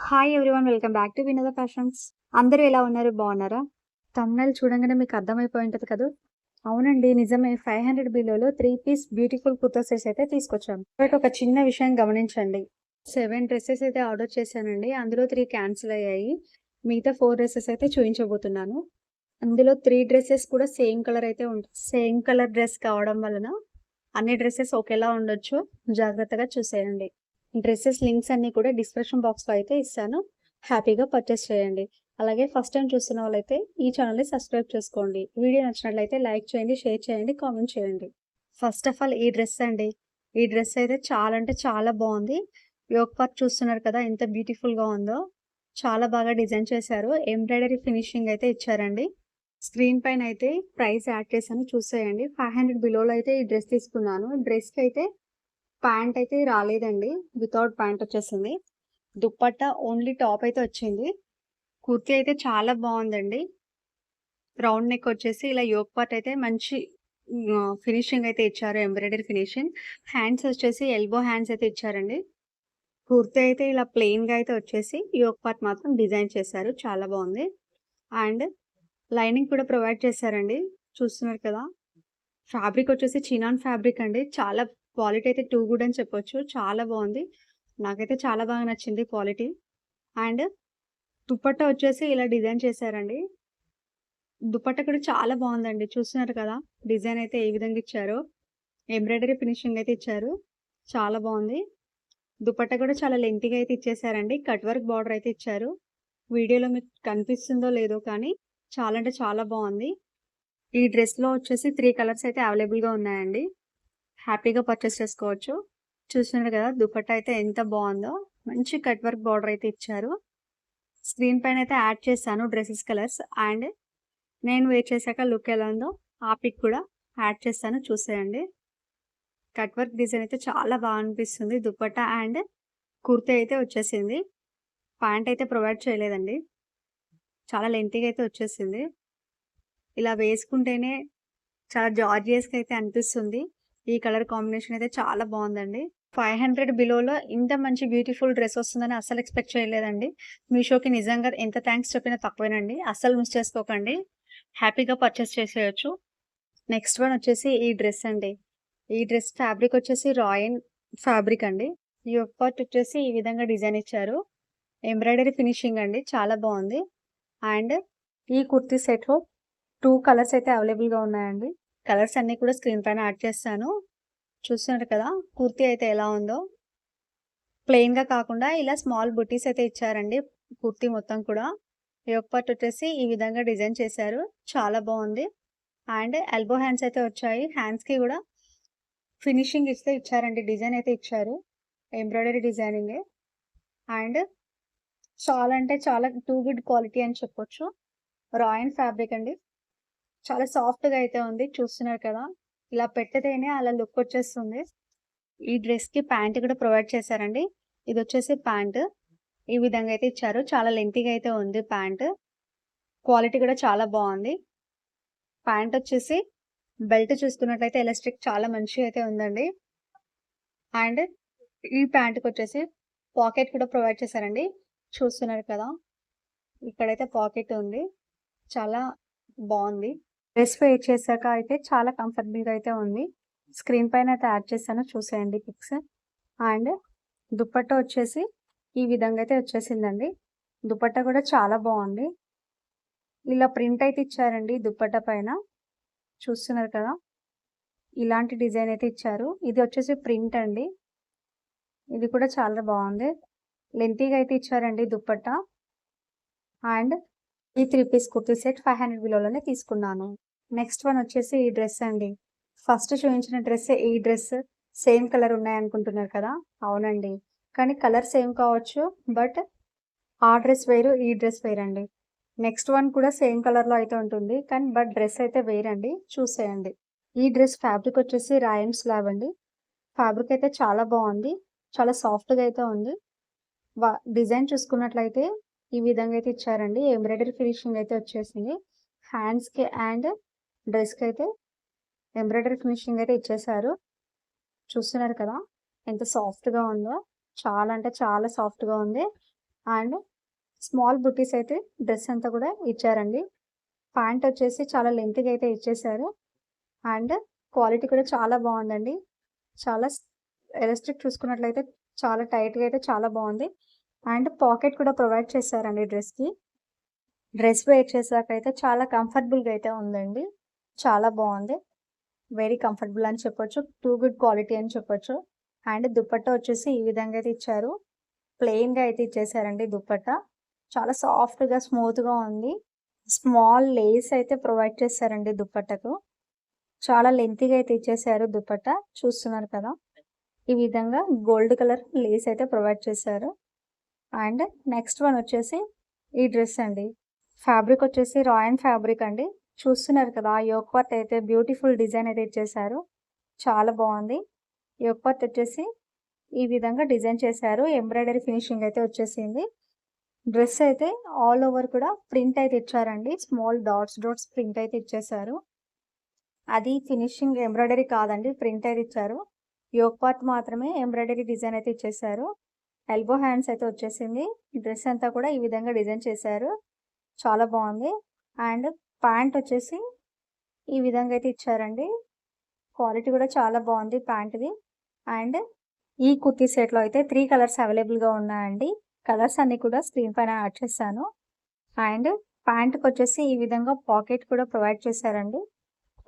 Hi everyone, welcome back to వినోద fashions. అందరూ ఎలా ఉన్నారు? బాగున్నారా? థంబ్‌నెయిల్ చూడంగానే మీకు అర్థమైపోయి ఉంటది కదా! అవునండి, నిజమే. 500 బిలోలో 3 పీస్ బ్యూటిఫుల్ కుర్తా సెట్స్ అయితే తీసుకొచ్చాం. బట్ ఒక చిన్న విషయం గమనించండి. 7 డ్రెసెస్ అయితే ఆర్డర్ చేశానండి. అందులో 3 క్యాన్సిల్ అయ్యాయి. మిగతా 4 డ్రెసెస్ అయితే చూయించబోతున్నాను. అందులో 3 డ్రెసెస్ కూడా సేమ్ కలర్ అయితే సేమ్ కలర్ డ్రెస్ కావడం వలన అన్ని డ్రెసెస్ ఒకేలా ఉండొచ్చు. జాగ్రత్తగా చూసేయండి. డ్రెసెస్ లింక్స్ అన్నీ కూడా డిస్క్రిప్షన్ బాక్స్‌లో అయితే ఇస్తాను. హ్యాపీగా పర్చేస్ చేయండి. అలాగే ఫస్ట్ టైమ్ చూస్తున్న వాళ్ళైతే ఈ ఛానెల్‌ని సబ్స్క్రైబ్ చేసుకోండి. వీడియో నచ్చినట్లయితే లైక్ చేయండి, షేర్ చేయండి, కామెంట్ చేయండి. ఫస్ట్ ఆఫ్ ఆల్ ఈ డ్రెస్ అండి. ఈ డ్రెస్ అయితే చాలా అంటే చాలా బాగుంది. యోక్ పార్ట్ చూస్తున్నారు కదా ఎంత బ్యూటిఫుల్‌గా ఉందో. చాలా బాగా డిజైన్ చేశారు. ఎంబ్రాయిడరీ ఫినిషింగ్ అయితే ఇచ్చారండి. స్క్రీన్ పైన అయితే ప్రైస్ యాడ్ చేశాను, చూసేయండి. 500 బిలోలో అయితే ఈ డ్రెస్ తీసుకున్నాను. డ్రెస్‌కి అయితే ప్యాంట్ అయితే రాలేదండి. వితౌట్ ప్యాంట్ వచ్చేసింది. దుప్పట్టా ఓన్లీ టాప్ అయితే వచ్చింది. కుర్తీ అయితే చాలా బాగుందండి. రౌండ్ నెక్ వచ్చేసి ఇలా యోక్ పార్ట్ అయితే మంచి ఫినిషింగ్ అయితే ఇచ్చారు. Embroidery finishing. హ్యాండ్స్ వచ్చేసి ఎల్బో హ్యాండ్స్ అయితే ఇచ్చారండి. కుర్తీ అయితే ఇలా ప్లెయిన్‌గా అయితే వచ్చేసి యోక్ పార్ట్ మాత్రం డిజైన్ చేశారు. చాలా బాగుంది. అండ్ లైనింగ్ కూడా ప్రొవైడ్ చేశారండి. చూస్తున్నారు కదా! ఫ్యాబ్రిక్ వచ్చేసి చినాన్ ఫ్యాబ్రిక్ అండి. చాలా క్వాలిటీ అయితే టూ గుడ్ అని చెప్పొచ్చు. చాలా బాగుంది. నాకైతే చాలా బాగా నచ్చింది క్వాలిటీ. అండ్ దుపట్టా వచ్చేసి ఇలా డిజైన్ చేశారండి. దుపట్టా కూడా చాలా బాగుందండి. చూస్తున్నారు కదా! డిజైన్ అయితే ఏ విధంగా ఇచ్చారో. ఎంబ్రాయిడరీ ఫినిషింగ్ అయితే ఇచ్చారు. చాలా బాగుంది. దుపట్టా కూడా చాలా లెంగ్తీగా అయితే ఇచ్చేసారండి. కట్ వర్క్ బార్డర్ అయితే ఇచ్చారు. వీడియోలో మీకు కనిపిస్తుందో లేదో కానీ చాలా అంటే చాలా బాగుంది. ఈ డ్రెస్‌లో వచ్చేసి 3 కలర్స్ అయితే అవైలబుల్‌గా ఉన్నాయండి. హ్యాపీగా పర్చేస్ చేసుకోవచ్చు. చూస్తున్నారు కదా! దుపట్టా అయితే ఎంత బాగుందో. మంచి కట్ వర్క్ బార్డర్ అయితే ఇచ్చారు. స్క్రీన్ పైన అయితే యాడ్ చేశాను డ్రెసెస్ కలర్స్. అండ్ నేను వేర్ చేశాక లుక్ ఎలా ఉందో ఆ పిక్ కూడా యాడ్ చేస్తాను, చూసేయండి. కట్ వర్క్ డిజైన్ అయితే చాలా బాగా అనిపిస్తుంది. దుపట్టా అండ్ కుర్తా అయితే వచ్చేసింది. ప్యాంట్ అయితే ప్రొవైడ్ చేయలేదండి. చాలా లెంతీగా అయితే వచ్చేసింది. ఇలా వేసుకుంటేనే చాలా జార్జియస్‌గా అయితే అనిపిస్తుంది. ఈ కలర్ కాంబినేషన్ అయితే చాలా బాగుందండి. 500 బిలోలో ఇంత మంచి బ్యూటిఫుల్ డ్రెస్ వస్తుందని అస్సలు ఎక్స్‌పెక్ట్ చేయలేదండి. మీషోకి నిజంగా ఎంత థాంక్స్ చెప్పినా తక్కువేనండి. అస్సలు మిస్ చేసుకోకండి. హ్యాపీగా పర్చేస్ చేసేయొచ్చు. నెక్స్ట్ వన్ వచ్చేసి ఈ డ్రెస్ అండి. ఈ డ్రెస్ ఫ్యాబ్రిక్ వచ్చేసి రాయన్ ఫ్యాబ్రిక్ అండి. ఈ యోక్ పార్ట్ వచ్చేసి ఈ విధంగా డిజైన్ ఇచ్చారు. ఎంబ్రాయిడరీ ఫినిషింగ్ అండి. చాలా బాగుంది. అండ్ ఈ కుర్తీ సెట్‌లో 2 కలర్స్ అయితే అవైలబుల్‌గా ఉన్నాయండి. కలర్స్ అన్నీ కూడా స్క్రీన్ పైన యాడ్ చేస్తాను. చూస్తున్నారు కదా! కుర్తీ అయితే ఎలా ఉందో. ప్లెయిన్‌గా కాకుండా ఇలా స్మాల్ బుటీస్ అయితే ఇచ్చారండి. కుర్తీ మొత్తం కూడా. యోక్ పార్ట్ వచ్చేసి ఈ విధంగా డిజైన్ చేశారు. చాలా బాగుంది. అండ్ ఎల్బో హ్యాండ్స్ అయితే వచ్చాయి. హ్యాండ్స్‌కి కూడా ఫినిషింగ్ ఇస్తే ఇచ్చారండి. డిజైన్ అయితే ఇచ్చారు. ఎంబ్రాయిడరీ డిజైనింగే. అండ్ చాలా అంటే చాలా టూ గుడ్ క్వాలిటీ అని చెప్పొచ్చు. రాయన్ ఫ్యాబ్రిక్ అండి. చాలా సాఫ్ట్‌గా అయితే ఉంది. చూస్తున్నారు కదా! ఇలా పెట్టితేనే అలా లుక్ వచ్చేస్తుంది. ఈ డ్రెస్‌కి ప్యాంట్ కూడా ప్రొవైడ్ చేశారండి. ఇదొచ్చేసి ప్యాంట్. ఈ విధంగా అయితే ఇచ్చారు. చాలా లెంతీగా అయితే ఉంది ప్యాంట్. క్వాలిటీ కూడా చాలా బాగుంది. ప్యాంట్ వచ్చేసి బెల్ట్ చూసుకున్నట్లయితే ఎలాస్టిక్ చాలా మంచిగా అయితే ఉందండి. అండ్ ఈ ప్యాంట్‌కొచ్చేసి పాకెట్ కూడా ప్రొవైడ్ చేశారండి. చూస్తున్నారు కదా! ఇక్కడైతే పాకెట్ ఉంది. చాలా బాగుంది. డ్రెస్ వేర్ చేశాక అయితే చాలా కంఫర్టబుల్‌గా అయితే ఉంది. స్క్రీన్ పైన అయితే యాడ్ చేశాను, చూసేయండి పిక్స్. అండ్ దుపట్టా వచ్చేసి ఈ విధంగా అయితే వచ్చేసిందండి. దుపట్టా కూడా చాలా బాగుంది. ఇలా ప్రింట్ అయితే ఇచ్చారండి దుపట్టా పైన. చూస్తున్నారు కదా! ఇలాంటి డిజైన్ అయితే ఇచ్చారు. ఇది వచ్చేసి ప్రింట్ అండి. ఇది కూడా చాలా బాగుంది. లెంతీగా అయితే ఇచ్చారండి దుపట్టా. అండ్ ఈ 3 పీస్ కుర్తీ సెట్ 500 బిలోలోనే తీసుకున్నాను. నెక్స్ట్ వన్ వచ్చేసి ఈ డ్రెస్ అండి. ఫస్ట్ చూపించిన డ్రెస్సే ఈ డ్రెస్. సేమ్ కలర్ ఉన్నాయనుకుంటున్నారు కదా! అవునండి. కానీ కలర్ సేమ్ కావచ్చు. బట్ ఆ డ్రెస్ వేరు, ఈ డ్రెస్ వేరండి. నెక్స్ట్ వన్ కూడా సేమ్ కలర్‌లో అయితే ఉంటుంది. కానీ బట్ డ్రెస్ అయితే వేరండి. చూసేయండి. ఈ డ్రెస్ ఫ్యాబ్రిక్ వచ్చేసి రాయన్ స్లాబ్ అండి. ఫ్యాబ్రిక్ అయితే చాలా బాగుంది. చాలా సాఫ్ట్‌గా అయితే ఉంది. డిజైన్ చూసుకున్నట్లయితే ఈ విధంగా అయితే ఇచ్చారండి. ఎంబ్రాయిడరీ ఫినిషింగ్ అయితే వచ్చేసింది. హ్యాండ్స్‌కి అండ్ డ్రెస్‌కి అయితే ఎంబ్రాయిడరీ ఫినిషింగ్ అయితే ఇచ్చేశారు. చూస్తున్నారు కదా! ఎంత సాఫ్ట్‌గా ఉందో. చాలా అంటే చాలా సాఫ్ట్‌గా ఉంది. అండ్ స్మాల్ బుటీస్ అయితే డ్రెస్ అంతా కూడా ఇచ్చారండి. ప్యాంట్ వచ్చేసి చాలా లెంత్‌గా అయితే ఇచ్చేసారు. అండ్ క్వాలిటీ కూడా చాలా బావుందండి. చాలా ఎలాస్టిక్ చూసుకున్నట్లయితే చాలా టైట్‌గా అయితే చాలా బావుంది. అండ్ పాకెట్ కూడా ప్రొవైడ్ చేశారండి డ్రెస్‌కి. డ్రెస్ వేర్ చేసాకైతే చాలా కంఫర్టబుల్‌గా అయితే ఉందండి. చాలా బావుంది. వెరీ కంఫర్టబుల్ అని చెప్పొచ్చు. టూ గుడ్ క్వాలిటీ అని చెప్పొచ్చు. అండ్ దుపట్టా వచ్చేసి ఈ విధంగా అయితే ఇచ్చారు. ప్లెయిన్‌గా అయితే ఇచ్చేసారండి దుపట్టా. చాలా సాఫ్ట్‌గా, స్మూత్‌గా ఉంది. స్మాల్ లేస్ అయితే ప్రొవైడ్ చేశారండి దుపట్టాకు. చాలా లెంతీగా అయితే ఇచ్చేసారు దుపట్టా. చూస్తున్నారు కదా! ఈ విధంగా గోల్డ్ కలర్ లేస్ అయితే ప్రొవైడ్ చేశారు. అండ్ నెక్స్ట్ వన్ వచ్చేసి ఈ డ్రెస్ అండి. ఫ్యాబ్రిక్ వచ్చేసి రాయన్ ఫ్యాబ్రిక్ అండి. చూస్తున్నారు కదా! యోక్ పార్ట్ అయితే బ్యూటిఫుల్ డిజైన్ అయితే ఇచ్చేసారు. చాలా బావుంది. యోక్ పార్ట్ వచ్చేసి ఈ విధంగా డిజైన్ చేశారు. ఎంబ్రాయిడరీ ఫినిషింగ్ అయితే వచ్చేసింది. డ్రెస్ అయితే ఆల్ ఓవర్ కూడా ప్రింట్ అయితే ఇచ్చారండి. స్మాల్ డాట్స్ ప్రింట్ అయితే ఇచ్చేసారు. అది ఫినిషింగ్ ఎంబ్రాయిడరీ కాదండి. ప్రింట్ అయితే ఇచ్చారు. యోక్ పార్ట్ మాత్రమే ఎంబ్రాయిడరీ డిజైన్ అయితే ఇచ్చేసారు. ఎల్బో హ్యాండ్స్ అయితే వచ్చేసింది. డ్రెస్ అంతా కూడా ఈ విధంగా డిజైన్ చేశారు. చాలా బావుంది. అండ్ ప్యాంట్ వచ్చేసి ఈ విధంగా అయితే ఇచ్చారండి. క్వాలిటీ కూడా చాలా బావుంది ప్యాంట్‌ది. అండ్ ఈ కుర్తీ సెట్‌లో అయితే 3 కలర్స్ అవైలబుల్‌గా ఉన్నాయండి. కలర్స్ అన్నీ కూడా స్క్రీన్ పైన యాడ్ చేశాను. అండ్ ప్యాంట్‌కొచ్చేసి ఈ విధంగా పాకెట్ కూడా ప్రొవైడ్ చేశారండి.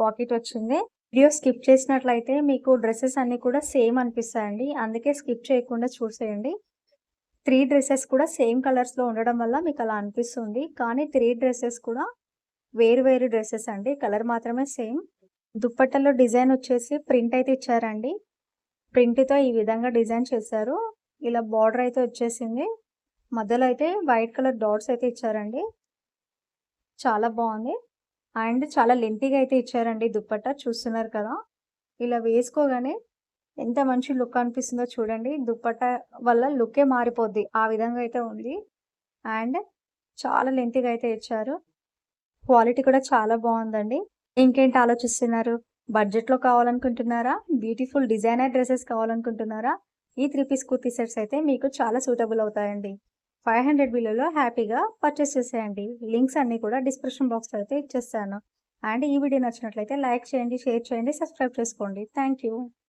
పాకెట్ వచ్చింది. వీడియో స్కిప్ చేసినట్లయితే మీకు డ్రెసెస్ అన్నీ కూడా సేమ్ అనిపిస్తాయండి. అందుకే స్కిప్ చేయకుండా చూసేయండి. 3 డ్రెసెస్ కూడా సేమ్ కలర్స్‌లో ఉండడం వల్ల మీకలా అనిపిస్తుంది. కానీ 3 డ్రెసెస్ కూడా వేరు వేరు డ్రెసెస్ అండి. కలర్ మాత్రమే సేమ్. దుప్పట్టలో డిజైన్ వచ్చేసి ప్రింట్ అయితే ఇచ్చారండి. ప్రింట్‌తో ఈ విధంగా డిజైన్ చేశారు. ఇలా బార్డర్ అయితే వచ్చేసింది. మధ్యలో అయితే వైట్ కలర్ డాట్స్ అయితే ఇచ్చారండి. చాలా బావుంది. అండ్ చాలా లెంతీగా అయితే ఇచ్చారండి దుప్పట్టా చూస్తున్నారు కదా! ఇలా వేసుకోగానే ఎంత మంచి లుక్ అనిపిస్తుందో చూడండి. దుప్పట్టా వల్ల లుక్కే మారిపోద్ది. ఆ విధంగా అయితే ఉంది. అండ్ చాలా లెంతీగా అయితే ఇచ్చారు. క్వాలిటీ కూడా చాలా బావుందండి. ఇంకేంటి ఆలోచిస్తున్నారు? బడ్జెట్‌లో కావాలనుకుంటున్నారా? బ్యూటిఫుల్ డిజైనర్ డ్రెసెస్ కావాలనుకుంటున్నారా? ఈ 3 పీస్ కుర్తీ సెట్స్ అయితే మీకు చాలా సూటబుల్ అవుతాయండి. 500 బిలోలో హ్యాపీగా పర్చేస్ చేసేయండి. లింక్స్ అన్నీ కూడా డిస్క్రిప్షన్ బాక్స్‌లో అయితే ఇచ్చేస్తాను. అండ్ ఈ వీడియో నచ్చినట్లయితే లైక్ చేయండి, షేర్ చేయండి, సబ్స్క్రైబ్ చేసుకోండి. Thank you.